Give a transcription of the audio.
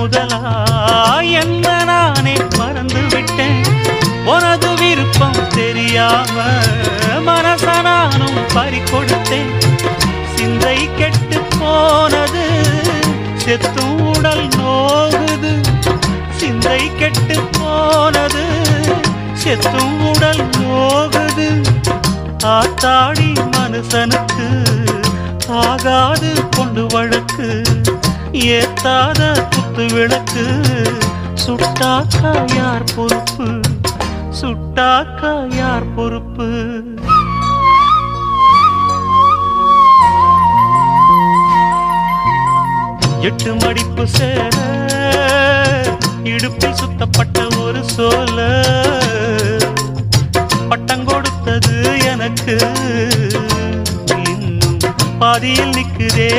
முதலா என்ன நானே மறந்து விட்டேன். உனது விருப்பம் தெரியாம மனச நானும் பறிகொடுத்தேன். சிந்தை கெட்டு போனது செத்தும் உடல் நோகுது. சிந்தை கெட்டு போனது செத்தும் உடல் நோகுது. ஆத்தாடி மனுஷனுக்கு ஆகாது கொண்டு வழக்கு. ஏத்தாத குத்து விளக்கு சுட்டாக்கா யார் பொறுப்பு? சுட்டாக்கா யார் பொறுப்பு? எட்டு மடிப்பு சேர இடுப்பில் சுத்தப்பட்ட ஒரு சோல பட்டம் கொடுத்தது எனக்கு. இன்னும் பாதியில் நிற்குதே